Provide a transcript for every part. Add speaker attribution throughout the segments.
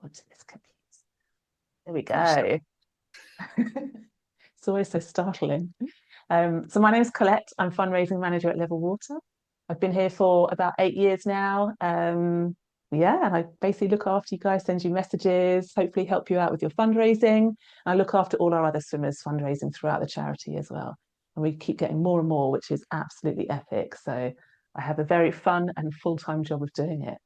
Speaker 1: this confused. There we go. It's always so startling. So my name is Colette. I'm fundraising manager at Level Water. I've been here for about 8 years now. Yeah, and I basically look after you guys, send you messages, hopefully help you out with your fundraising. And I look after all our other swimmers fundraising throughout the charity as well. And we keep getting more and more, which is absolutely epic. So I have a very fun and full-time job of doing it.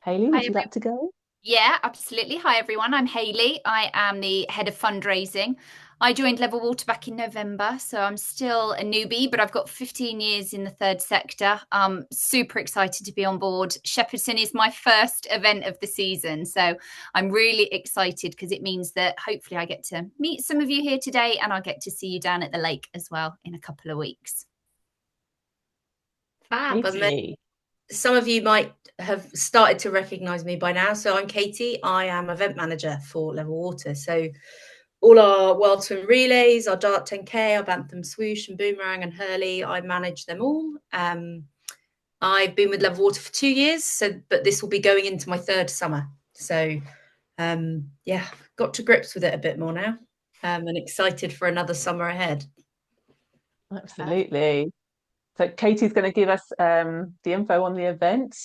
Speaker 1: Hayley,
Speaker 2: Hi,
Speaker 1: would you like to go?
Speaker 2: yeah, absolutely. Hi, everyone. I'm Hayley. I am the head of fundraising. I joined Level Water back in November, so I'm still a newbie, but I've got 15 years in the third sector. I'm super excited to be on board. Shepperton is my first event of the season, so I'm really excited because it means that hopefully I get to meet some of you here today and I'll get to see you down at the lake as well in a couple of weeks.
Speaker 3: Fab. And then
Speaker 1: Katie.
Speaker 3: some of you might have started to recognise me by now. So I'm Katie. I am event manager for Level Water. So all our Wild Swim relays, our Dart 10K, our Bantam Swoosh and Boomerang and Hurley, I manage them all. I've been with Level Water for 2 years, but this will be going into my third summer. So yeah, got to grips with it a bit more now, and excited for another summer ahead.
Speaker 1: Absolutely. So Katie's going to give us the info on the event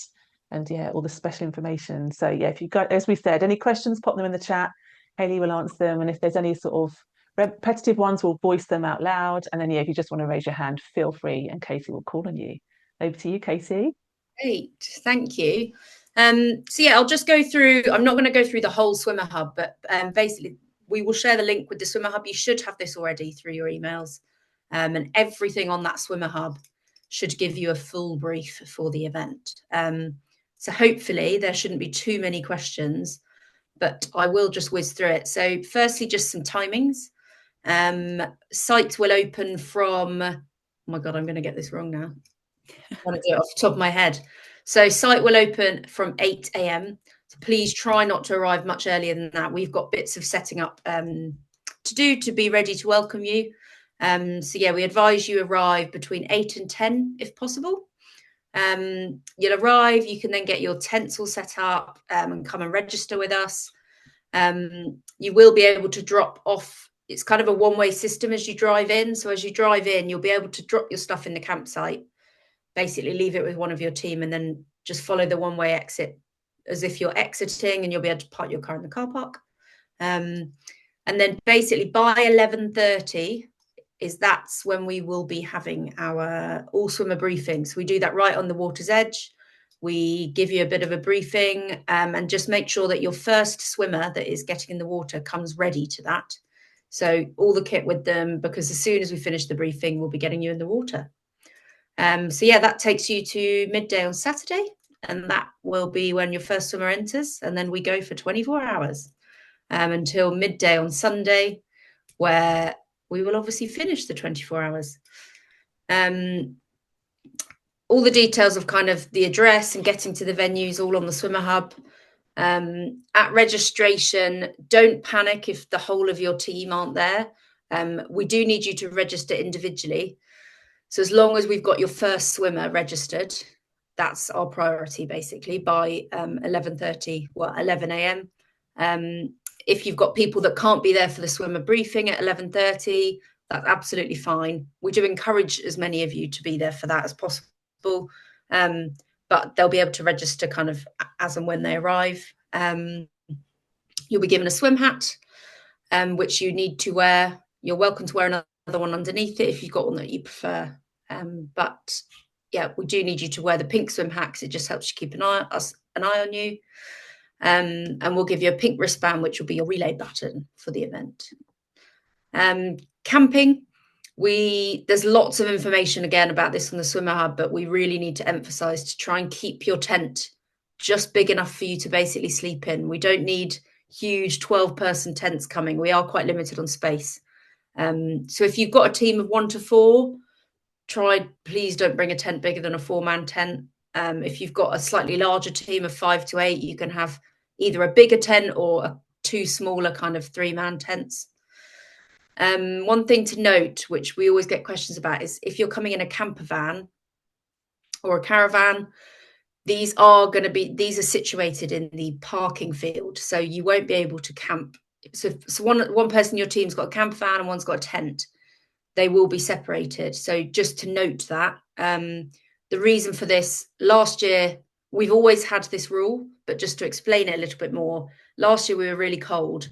Speaker 1: and yeah, all the special information. So yeah, if you got, as we said, any questions, pop them in the chat. Hayley will answer them. And if there's any sort of repetitive ones, we'll voice them out loud. And then yeah, if you just want to raise your hand, feel free and Katie will call on you. Over to you, Katie.
Speaker 3: Great, thank you. So yeah, I'll just go through, I'm not going to go through the whole swimmer hub, but basically we will share the link with the swimmer hub. You should have this already through your emails, and everything on that swimmer hub should give you a full brief for the event. So hopefully there shouldn't be too many questions, but I will just whiz through it. So firstly, just some timings. Sites will open from, oh my God, I'm going to get this wrong now. I want to do it off the top of my head. So site will open from 8 a.m. So please try not to arrive much earlier than that. We've got bits of setting up to do to be ready to welcome you. So yeah, we advise you arrive between 8 and 10 if possible. You'll arrive, you can then get your tents all set up and come and register with us. You will be able to drop off. It's kind of a one-way system as you drive in. So as you drive in, you'll be able to drop your stuff in the campsite, basically leave it with one of your team and then just follow the one-way exit as if you're exiting, and you'll be able to park your car in the car park. And then basically by 11:30 that's when we will be having our all swimmer briefings. So we do that right on the water's edge. We give you a bit of a briefing and just make sure that your first swimmer that is getting in the water comes ready to that. So all the kit with them, because as soon as we finish the briefing, we'll be getting you in the water. So yeah, that takes you to midday on Saturday, and that will be when your first swimmer enters, and then we go for 24 hours until midday on Sunday, where we will obviously finish the 24 hours. All the details of kind of the address and getting to the venues all on the swimmer hub. At registration, don't panic if the whole of your team aren't there. We do need you to register individually. So as long as we've got your first swimmer registered, that's our priority basically by 11 a.m. If you've got people that can't be there for the swimmer briefing at 11:30, that's absolutely fine. We do encourage as many of you to be there for that as possible, but they'll be able to register kind of as and when they arrive. You'll be given a swim hat, which you need to wear. You're welcome to wear another one underneath it if you've got one that you prefer. But yeah, we do need you to wear the pink swim hat because it just helps you keep an eye on you. And we'll give you a pink wristband, which will be your relay button for the event. Camping, there's lots of information again about this on the swimmer hub, but we really need to emphasize to try and keep your tent just big enough for you to basically sleep in. We don't need huge 12-person tents coming. We are quite limited on space. So if you've got a team of 1 to 4, please don't bring a tent bigger than a 4-man tent. If you've got a slightly larger team of 5 to 8, you can have either a bigger tent or 2 smaller kind of 3-man tents. One thing to note, which we always get questions about, is if you're coming in a camper van or a caravan, these are situated in the parking field, so you won't be able to camp. So one person in your team's got a camper van and one's got a tent. They will be separated. So just to note that, the reason for this, last year, we've always had this rule, but just to explain it a little bit more, last year we were really cold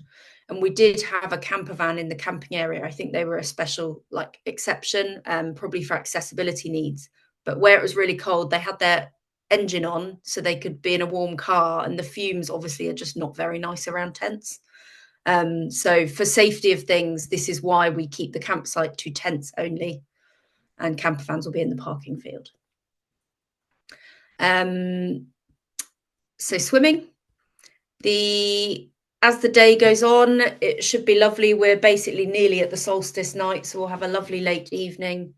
Speaker 3: and we did have a camper van in the camping area. I think they were a special exception, probably for accessibility needs. But where it was really cold, they had their engine on so they could be in a warm car, and the fumes obviously are just not very nice around tents. So for safety of things, this is why we keep the campsite to tents only, and camper vans will be in the parking field. So swimming, as the day goes on, it should be lovely. We're basically nearly at the solstice night, so we'll have a lovely late evening.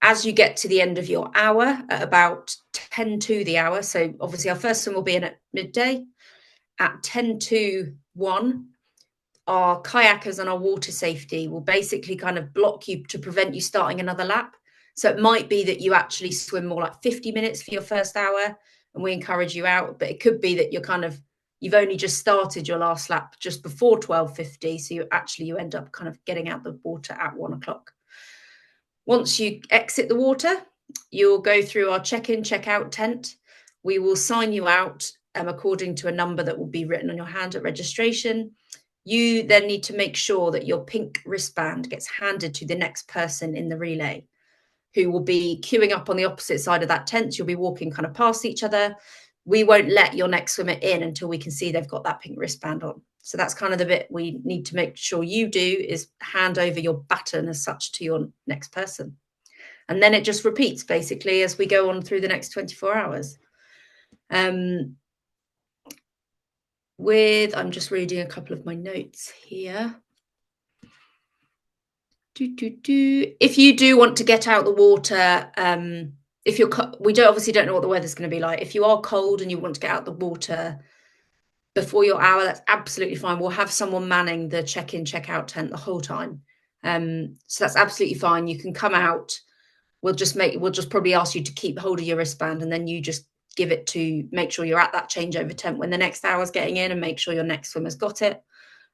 Speaker 3: As you get to the end of your hour, at about 10 to the hour, so obviously our first swim will be in at midday. At 10 to 1, our kayakers and our water safety will basically kind of block you to prevent you starting another lap. So it might be that you actually swim more like 50 minutes for your first hour, and we encourage you out. But it could be that you've only just started your last lap just before 12:50. So you end up kind of getting out the water at 1 o'clock. Once you exit the water, you'll go through our check-in, check-out tent. We will sign you out according to a number that will be written on your hand at registration. You then need to make sure that your pink wristband gets handed to the next person in the relay, who will be queuing up on the opposite side of that tent. You'll be walking kind of past each other. We won't let your next swimmer in until we can see they've got that pink wristband on. So that's kind of the bit we need to make sure you do, is hand over your baton as such to your next person. And then it just repeats basically as we go on through the next 24 hours. I'm just reading a couple of my notes here. If you do want to get out the water, we obviously don't know what the weather's going to be like. If you are cold and you want to get out the water before your hour, that's absolutely fine. We'll have someone manning the check-in, check-out tent the whole time. So that's absolutely fine. You can come out. We'll just probably ask you to keep hold of your wristband, and then you just give it to make sure you're at that changeover tent when the next hour's getting in, and make sure your next swimmer's got it.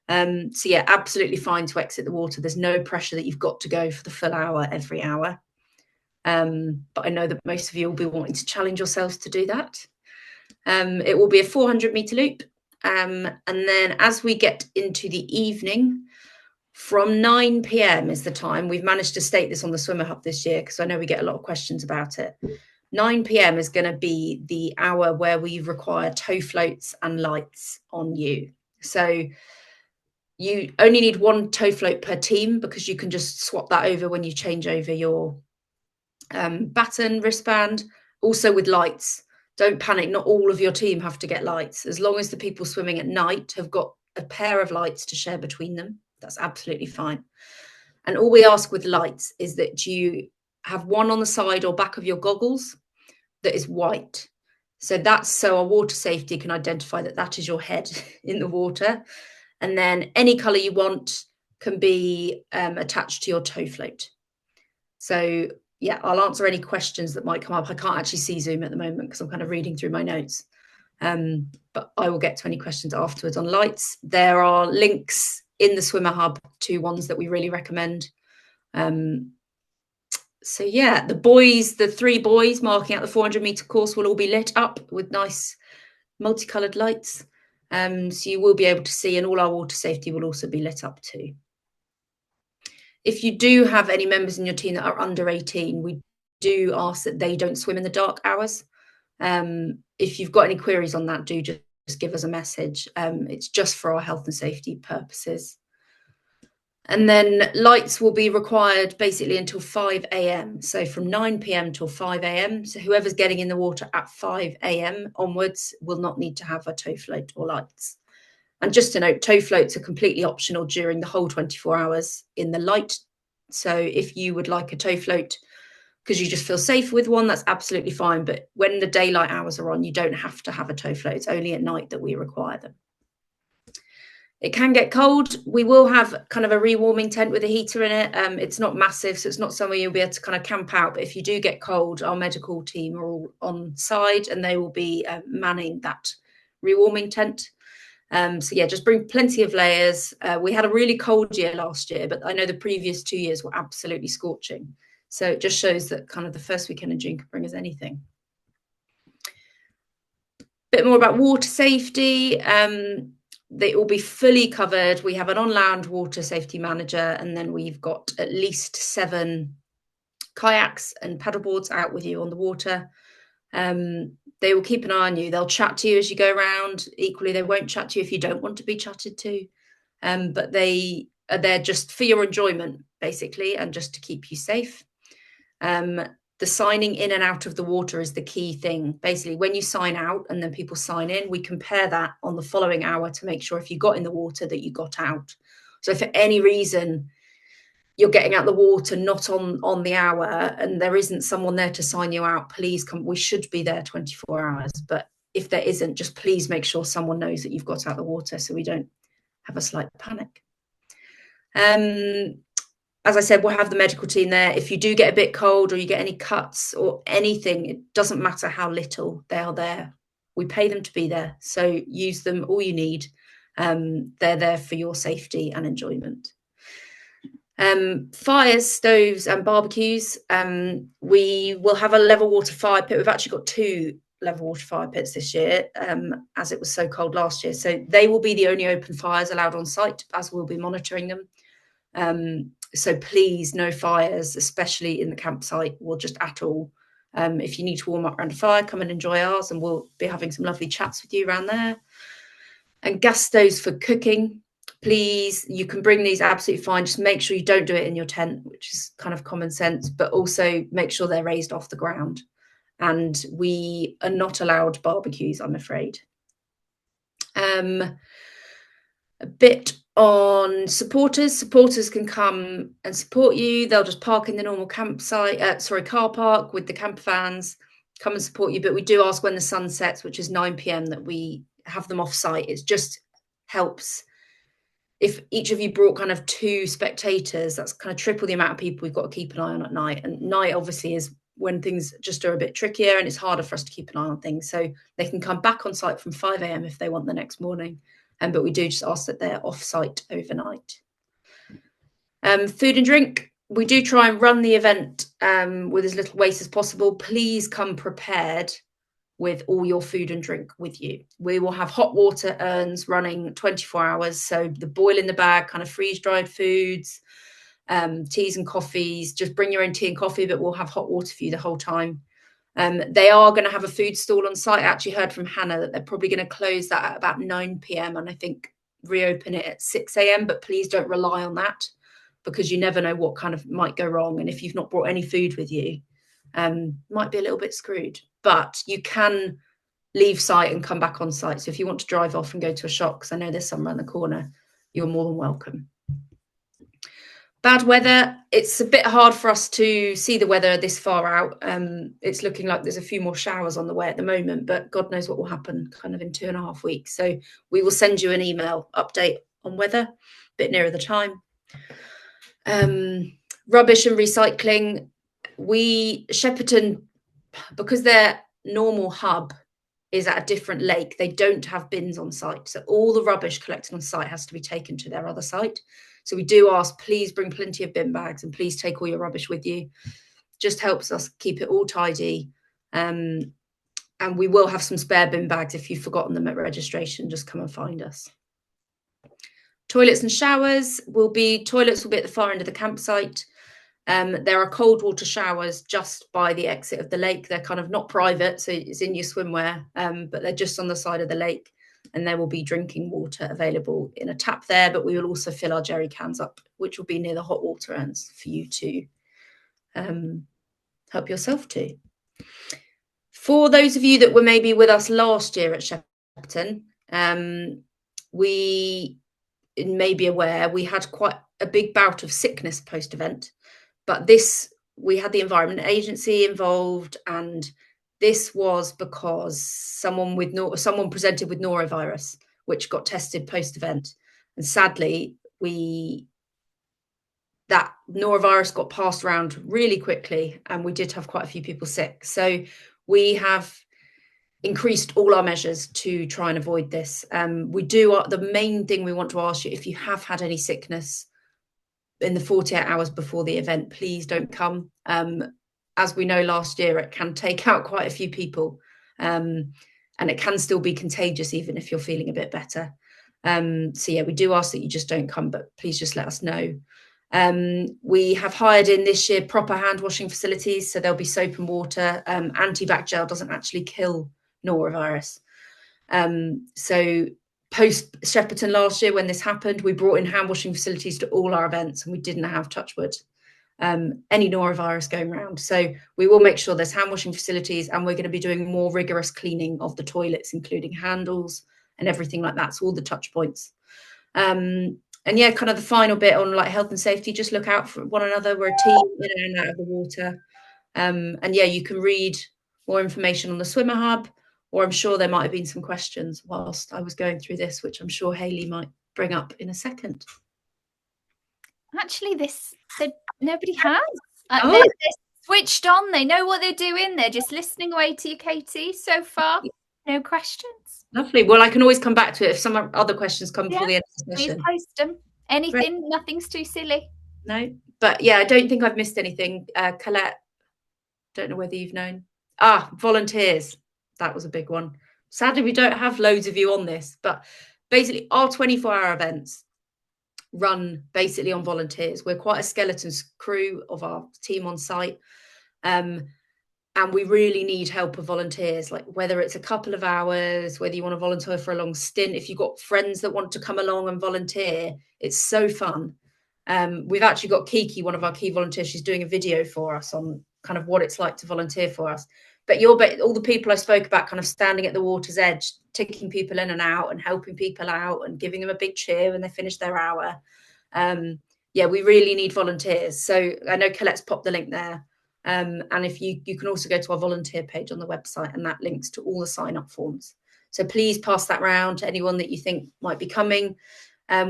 Speaker 3: So yeah, absolutely fine to exit the water. There's no pressure that you've got to go for the full hour every hour. But I know that most of you will be wanting to challenge yourselves to do that. It will be a 400-meter loop. And then as we get into the evening, from 9 p.m. is the time. We've managed to state this on the Swimmer Hub this year because I know we get a lot of questions about it. 9 p.m. is going to be the hour where we require tow floats and lights on you. So you only need one tow float per team, because you can just swap that over when you change over your baton wristband. Also with lights, don't panic. Not all of your team have to get lights. As long as the people swimming at night have got a pair of lights to share between them, that's absolutely fine. And all we ask with lights is that you have one on the side or back of your goggles that is white. So that's so our water safety can identify that is your head in the water. And then any colour you want can be attached to your tow float. So yeah, I'll answer any questions that might come up. I can't actually see Zoom at the moment because I'm kind of reading through my notes. But I will get to any questions afterwards on lights. There are links in the Swimmer Hub to ones that we really recommend. So yeah, the 3 boys marking out the 400-meter course will all be lit up with nice multicolored lights. So you will be able to see, and all our water safety will also be lit up too. If you do have any members in your team that are under 18, we do ask that they don't swim in the dark hours. If you've got any queries on that, do just give us a message. It's just for our health and safety purposes. And then lights will be required basically until 5 a.m. So from 9 p.m. till 5 a.m. So whoever's getting in the water at 5 a.m. onwards will not need to have a tow float or lights. And just to note, tow floats are completely optional during the whole 24 hours in the light. So if you would like a tow float because you just feel safe with one, that's absolutely fine. But when the daylight hours are on, you don't have to have a tow float. It's only at night that we require them. It can get cold. We will have kind of a rewarming tent with a heater in it. It's not massive, so it's not somewhere you'll be able to kind of camp out. But if you do get cold, our medical team are all on side and they will be manning that rewarming tent. So yeah, just bring plenty of layers. We had a really cold year last year, but I know the previous 2 years were absolutely scorching. So it just shows that kind of the first weekend in June can bring us anything. Bit more about water safety. They will be fully covered. We have an on-land water safety manager, and then we've got at least 7 kayaks and paddleboards out with you on the water. They will keep an eye on you. They'll chat to you as you go around. Equally, they won't chat to you if you don't want to be chatted to. But they are there just for your enjoyment, basically, and just to keep you safe. The signing in and out of the water is the key thing. Basically, when you sign out and then people sign in, we compare that on the following hour to make sure if you got in the water that you got out. So if for any reason you're getting out the water not on the hour and there isn't someone there to sign you out, please come. We should be there 24 hours. But if there isn't, just please make sure someone knows that you've got out the water so we don't have a slight panic. As I said, we'll have the medical team there. If you do get a bit cold or you get any cuts or anything, it doesn't matter how little, they are there. We pay them to be there. So use them all you need. They're there for your safety and enjoyment. Fires, stoves and barbecues. We will have a level water fire pit. We've actually got 2 level water fire pits this year, as it was so cold last year. So they will be the only open fires allowed on site, as we'll be monitoring them. So please, no fires, especially in the campsite or just at all. If you need to warm up around a fire, come and enjoy ours, and we'll be having some lovely chats with you around there. And gas stoves for cooking. Please, you can bring these absolutely fine. Just make sure you don't do it in your tent, which is kind of common sense, but also make sure they're raised off the ground. And we are not allowed barbecues, I'm afraid. A bit on supporters. Supporters can come and support you. They'll just park in the normal car park with the camper vans, come and support you. But we do ask when the sun sets, which is 9 p.m, that we have them off site. It just helps. If each of you brought kind of 2 spectators, that's kind of triple the amount of people we've got to keep an eye on at night. And night obviously is when things just are a bit trickier and it's harder for us to keep an eye on things. So they can come back on site from 5 a.m. if they want the next morning. But we do just ask that they're off site overnight. Food and drink. We do try and run the event with as little waste as possible. Please come prepared with all your food and drink with you. We will have hot water urns running 24 hours. So the boil in the bag, kind of freeze-dried foods, teas and coffees. Just bring your own tea and coffee, but we'll have hot water for you the whole time. They are going to have a food stall on site. I actually heard from Hannah that they're probably going to close that at about 9 p.m. and I think reopen it at 6 a.m. But please don't rely on that, because you never know what kind of might go wrong. And if you've not brought any food with you, might be a little bit screwed. But you can leave site and come back on site. So if you want to drive off and go to a shop, because I know there's some around the corner, you're more than welcome. Bad weather. It's a bit hard for us to see the weather this far out. It's looking like there's a few more showers on the way at the moment, but God knows what will happen kind of in 2.5 weeks. So we will send you an email update on weather a bit nearer the time. Rubbish and recycling. Shepperton, because their normal hub is at a different lake, they don't have bins on site. So all the rubbish collected on site has to be taken to their other site. So we do ask, please bring plenty of bin bags and please take all your rubbish with you. Just helps us keep it all tidy. And we will have some spare bin bags if you've forgotten them at registration. Just come and find us. Toilets and showers toilets will be at the far end of the campsite. There are cold water showers just by the exit of the lake. They're kind of not private, so it's in your swimwear, but they're just on the side of the lake. And there will be drinking water available in a tap there, but we will also fill our jerry cans up, which will be near the hot water urns for you to help yourself to. For those of you that were maybe with us last year at Shepperton, we may be aware we had quite a big bout of sickness post-event, but we had the Environment Agency involved, and this was because someone presented with norovirus, which got tested post-event. And sadly, that norovirus got passed around really quickly, and we did have quite a few people sick. So we have increased all our measures to try and avoid this. The main thing we want to ask you, if you have had any sickness in the 48 hours before the event, please don't come. As we know, last year, it can take out quite a few people, and it can still be contagious even if you're feeling a bit better. So yeah, we do ask that you just don't come, but please just let us know. We have hired in this year proper hand washing facilities, so there'll be soap and water. Antibac gel doesn't actually kill norovirus. So post Shepperton last year, when this happened, we brought in hand washing facilities to all our events, and we didn't have, touch wood, any norovirus going around. So we will make sure there's hand washing facilities, and we're going to be doing more rigorous cleaning of the toilets, including handles and everything like that. So all the touch points. And yeah, kind of the final bit on like health and safety, just look out for one another. We're a team in and out of the water. And yeah, you can read more information on the Swimmer Hub, or I'm sure there might have been some questions whilst I was going through this, which I'm sure Hayley might bring up in a second.
Speaker 2: Actually, nobody has. They're switched on. They know what they're doing. They're just listening away to you, Katie. So far, no questions.
Speaker 3: Lovely. Well, I can always come back to it if some other questions come before the end of the session.
Speaker 2: Please post them. Anything, nothing's too silly.
Speaker 3: No, but yeah, I don't think I've missed anything. Colette, don't know whether you've known. Volunteers. That was a big one. Sadly, we don't have loads of you on this, but basically our 24-hour events run basically on volunteers. We're quite a skeleton crew of our team on site. And we really need help of volunteers, like whether it's a couple of hours, whether you want to volunteer for a long stint, if you've got friends that want to come along and volunteer, it's so fun. We've actually got Kiki, one of our key volunteers, she's doing a video for us on kind of what it's like to volunteer for us. But all the people I spoke about kind of standing at the water's edge, taking people in and out and helping people out and giving them a big cheer when they finish their hour. Yeah, we really need volunteers. So I know Colette's popped the link there. And if you can also go to our volunteer page on the website, and that links to all the sign-up forms. So please pass that round to anyone that you think might be coming.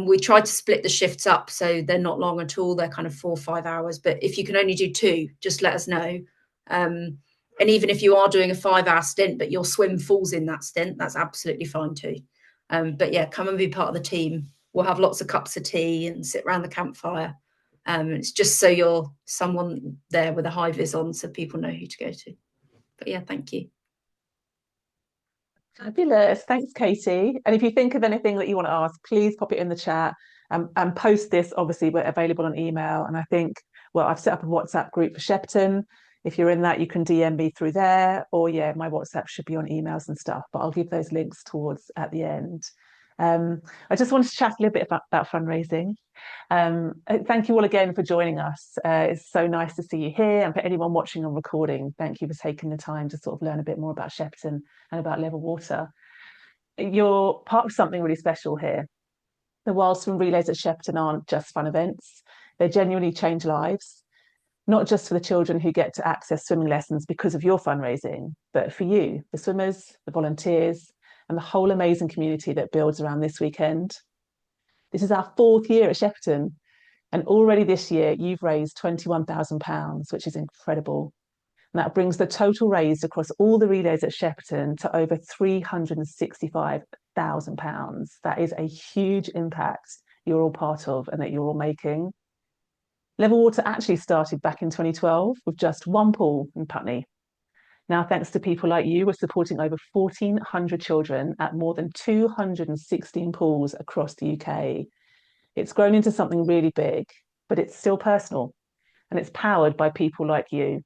Speaker 3: We try to split the shifts up so they're not long at all. They're kind of 4 or 5 hours. But if you can only do 2, just let us know. And even if you are doing a 5-hour stint, but your swim falls in that stint, that's absolutely fine too. But yeah, come and be part of the team. We'll have lots of cups of tea and sit around the campfire. It's just so you're someone there with a high vis on, so people know who to go to. But yeah, thank you.
Speaker 1: Fabulous. Thanks, Katie. And if you think of anything that you want to ask, please pop it in the chat and post this. Obviously, we're available on email. And I think, well, I've set up a WhatsApp group for Shepperton. If you're in that, you can DM me through there. Or yeah, my WhatsApp should be on emails and stuff, but I'll give those links towards at the end. I just wanted to chat a little bit about fundraising. Thank you all again for joining us. It's so nice to see you here, and for anyone watching on recording, thank you for taking the time to sort of learn a bit more about Shepperton and about Level Water. You're part of something really special here. The Wild Swim Relays at Shepperton aren't just fun events. They genuinely change lives, not just for the children who get to access swimming lessons because of your fundraising, but for you, the swimmers, the volunteers, and the whole amazing community that builds around this weekend. This is our 4th year at Shepperton, and already this year you've raised £21,000, which is incredible. And that brings the total raised across all the relays at Shepperton to over £365,000. That is a huge impact you're all part of and that you're all making. Level Water actually started back in 2012 with just one pool in Putney. Now, thanks to people like you, we're supporting over 1,400 children at more than 216 pools across the UK. It's grown into something really big, but it's still personal, and it's powered by people like you,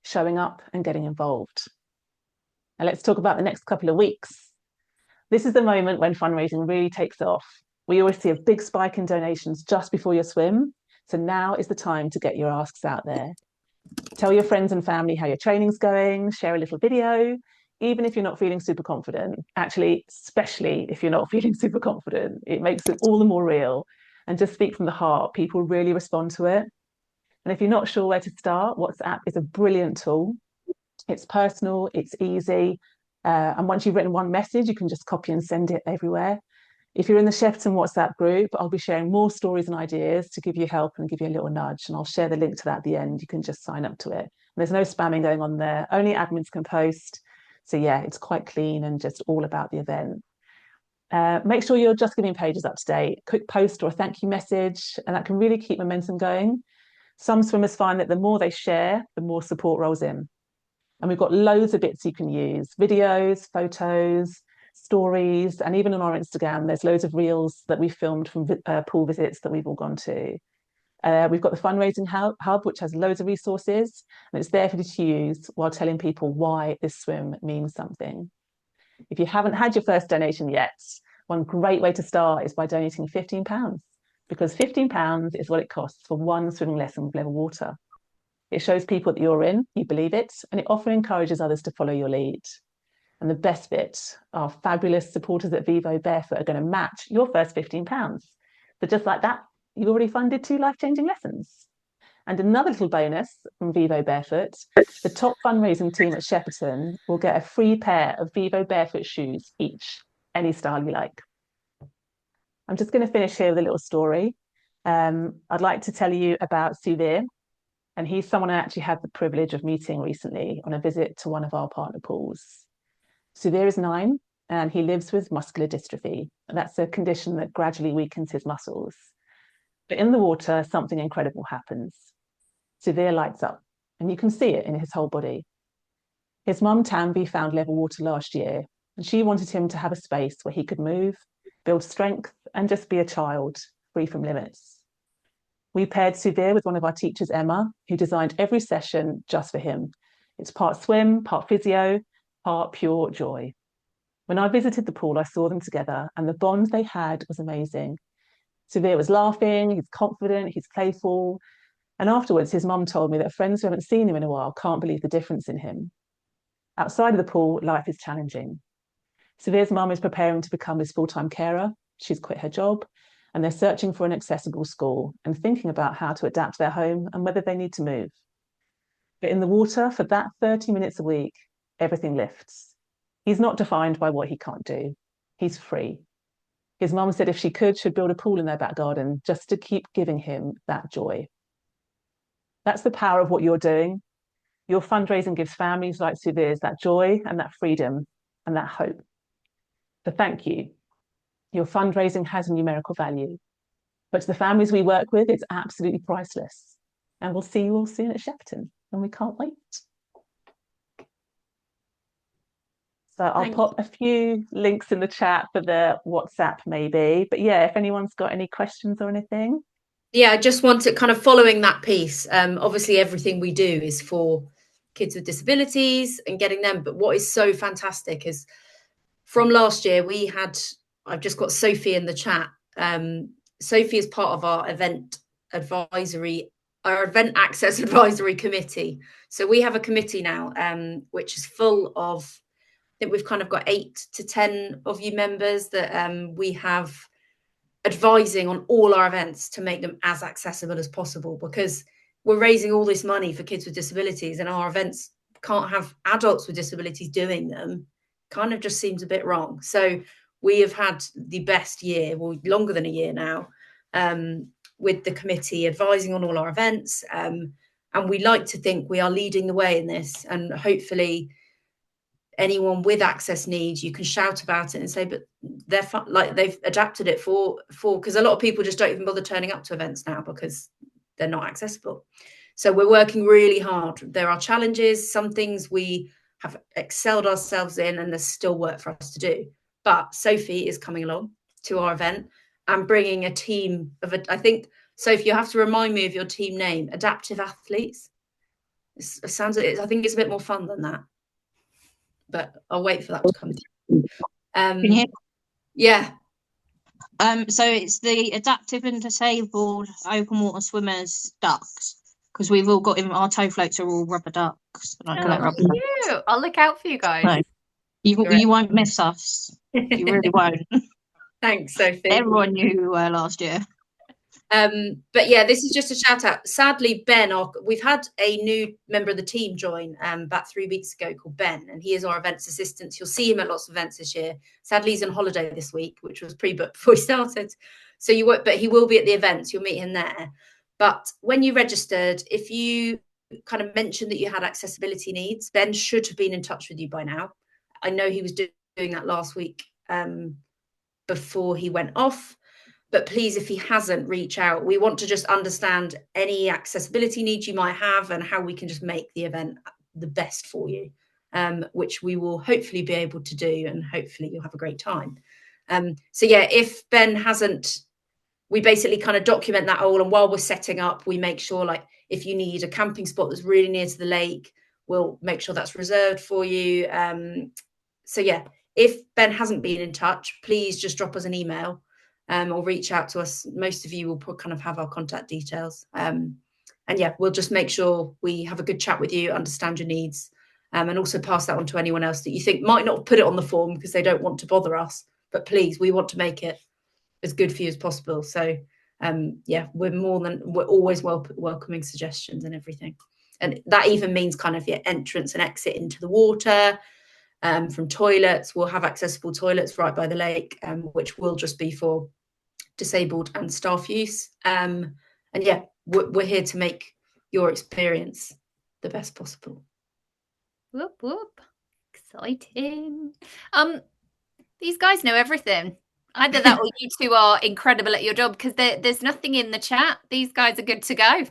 Speaker 1: showing up and getting involved. Now, let's talk about the next couple of weeks. This is the moment when fundraising really takes off. We always see a big spike in donations just before your swim, so now is the time to get your asks out there. Tell your friends and family how your training's going, share a little video, even if you're not feeling super confident. Actually, especially if you're not feeling super confident, it makes it all the more real. And just speak from the heart, people really respond to it. And if you're not sure where to start, WhatsApp is a brilliant tool. It's personal, it's easy. And once you've written one message, you can just copy and send it everywhere. If you're in the Shepperton WhatsApp group, I'll be sharing more stories and ideas to give you help and give you a little nudge. And I'll share the link to that at the end. You can just sign up to it. There's no spamming going on there. Only admins can post. So yeah, it's quite clean and just all about the event. Make sure you're Just Giving pages up to date. Quick post or a thank you message, and that can really keep momentum going. Some swimmers find that the more they share, the more support rolls in. And we've got loads of bits you can use: videos, photos, stories, and even on our Instagram, there's loads of reels that we filmed from pool visits that we've all gone to. We've got the fundraising hub, which has loads of resources, and it's there for you to use while telling people why this swim means something. If you haven't had your first donation yet, one great way to start is by donating £15, because £15 is what it costs for one swimming lesson with Level Water. It shows people that you're in, you believe it, and it often encourages others to follow your lead. And the best bit, our fabulous supporters at Vivo Barefoot are going to match your first £15. So just like that, you've already funded 2 life-changing lessons. And another little bonus from Vivo Barefoot, the top fundraising team at Shepperton will get a free pair of Vivo Barefoot shoes each, any style you like. I'm just going to finish here with a little story. I'd like to tell you about Suvir, and he's someone I actually had the privilege of meeting recently on a visit to one of our partner pools. Suvir is 9 and he lives with muscular dystrophy. And that's a condition that gradually weakens his muscles. But in the water, something incredible happens. Suvir lights up, and you can see it in his whole body. His mum, Tanvi, found Level Water last year, and she wanted him to have a space where he could move, build strength, and just be a child, free from limits. We paired Suvir with one of our teachers, Emma, who designed every session just for him. It's part swim, part physio, part pure joy. When I visited the pool, I saw them together, and the bond they had was amazing. Suvir was laughing, he's confident, he's playful. And afterwards, his mum told me that friends who haven't seen him in a while can't believe the difference in him. Outside of the pool, life is challenging. Suvir's mum is preparing to become his full-time carer. She's quit her job, and they're searching for an accessible school and thinking about how to adapt their home and whether they need to move. But in the water, for that 30 minutes a week, everything lifts. He's not defined by what he can't do. He's free. His mum said if she could, she'd build a pool in their back garden just to keep giving him that joy. That's the power of what you're doing. Your fundraising gives families like Suvir's that joy and that freedom and that hope. So thank you. Your fundraising has a numerical value, but to the families we work with, it's absolutely priceless. And we'll see you all soon at Shepperton, and we can't wait. So I'll pop a few links in the chat for the WhatsApp maybe. But yeah, if anyone's got any questions or anything.
Speaker 3: Yeah, I just want to kind of following that piece. Obviously, everything we do is for kids with disabilities and getting them. But what is so fantastic is from last year, I've just got Sophie in the chat. Sophie is part of our event access advisory committee. So we have a committee now, which is full of, I think we've kind of got 8 to 10 of you members that we have advising on all our events to make them as accessible as possible, because we're raising all this money for kids with disabilities and our events can't have adults with disabilities doing them. Kind of just seems a bit wrong. So we have had the best year, well, longer than a year now, with the committee advising on all our events. And we like to think we are leading the way in this, and hopefully anyone with access needs, you can shout about it and say, but they're like they've adapted it for because a lot of people just don't even bother turning up to events now because they're not accessible. So we're working really hard. There are challenges, some things we have excelled ourselves in, and there's still work for us to do. But Sophie is coming along to our event and bringing a team of, I think, Sophie, you have to remind me of your team name, Adaptive Athletes. It sounds, I think it's a bit more fun than that. But I'll wait for that to come through.
Speaker 4: Can you hear?
Speaker 3: Yeah.
Speaker 4: So it's the adaptive and disabled open water swimmers ducks, because we've all got our toe floats are all rubber ducks. And I collect rubber ducks.
Speaker 2: I'll look out for you guys.
Speaker 4: No, you won't miss us. You really won't.
Speaker 3: Thanks, Sophie.
Speaker 4: Everyone knew who we were last year.
Speaker 3: But yeah, this is just a shout out. Sadly, Ben, we've had a new member of the team join about 3 weeks ago called Ben, and he is our events assistant. You'll see him at lots of events this year. Sadly, he's on holiday this week, which was pre-booked before we started. So you won't, but he will be at the events. You'll meet him there. But when you registered, if you kind of mentioned that you had accessibility needs, Ben should have been in touch with you by now. I know he was doing that last week before he went off. But please, if he hasn't, reach out. We want to just understand any accessibility needs you might have and how we can just make the event the best for you, which we will hopefully be able to do, and hopefully you'll have a great time. So yeah, if Ben hasn't, we basically kind of document that all, and while we're setting up, we make sure, like, if you need a camping spot that's really near to the lake, we'll make sure that's reserved for you. So yeah, if Ben hasn't been in touch, please just drop us an email. Or reach out to us. Most of you will kind of have our contact details. And yeah, we'll just make sure we have a good chat with you, understand your needs, and also pass that on to anyone else that you think might not put it on the form because they don't want to bother us. But please, we want to make it as good for you as possible. So yeah, we're always welcoming suggestions and everything. And that even means kind of your entrance and exit into the water. From toilets, we'll have accessible toilets right by the lake, which will just be for disabled and staff use. And yeah, we're here to make your experience the best possible.
Speaker 2: Whoop whoop, exciting. These guys know everything. Either that or you two are incredible at your job, because there's nothing in the chat. These guys are good to go.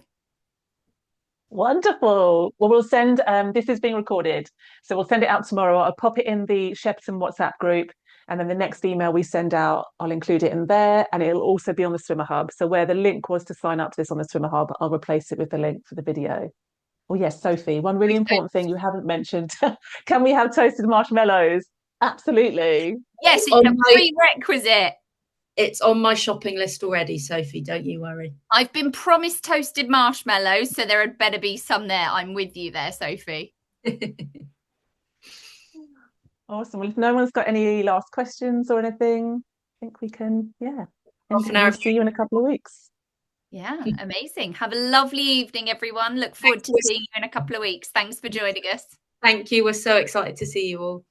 Speaker 1: Wonderful. Well, we'll send, this is being recorded, so we'll send it out tomorrow. I'll pop it in the Shepperton WhatsApp group, and then the next email we send out, I'll include it in there, and it'll also be on the Swimmer Hub. So where the link was to sign up to this on the Swimmer Hub, I'll replace it with the link for the video. Oh yes, Sophie, one really important thing you haven't mentioned. Can we have toasted marshmallows? Absolutely.
Speaker 2: Yes, it's a prerequisite.
Speaker 3: It's on my shopping list already, Sophie, don't you worry.
Speaker 2: I've been promised toasted marshmallows, so there had better be some there. I'm with you there, Sophie.
Speaker 1: Awesome. Well, if no one's got any last questions or anything, I think we can, yeah. And we'll see you in a couple of weeks.
Speaker 2: Yeah, amazing. Have a lovely evening, everyone. Look forward to seeing you in a couple of weeks. Thanks for joining us.
Speaker 3: Thank you. We're so excited to see you all.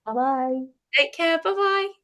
Speaker 1: Bye-bye.
Speaker 3: Take care. Bye-bye.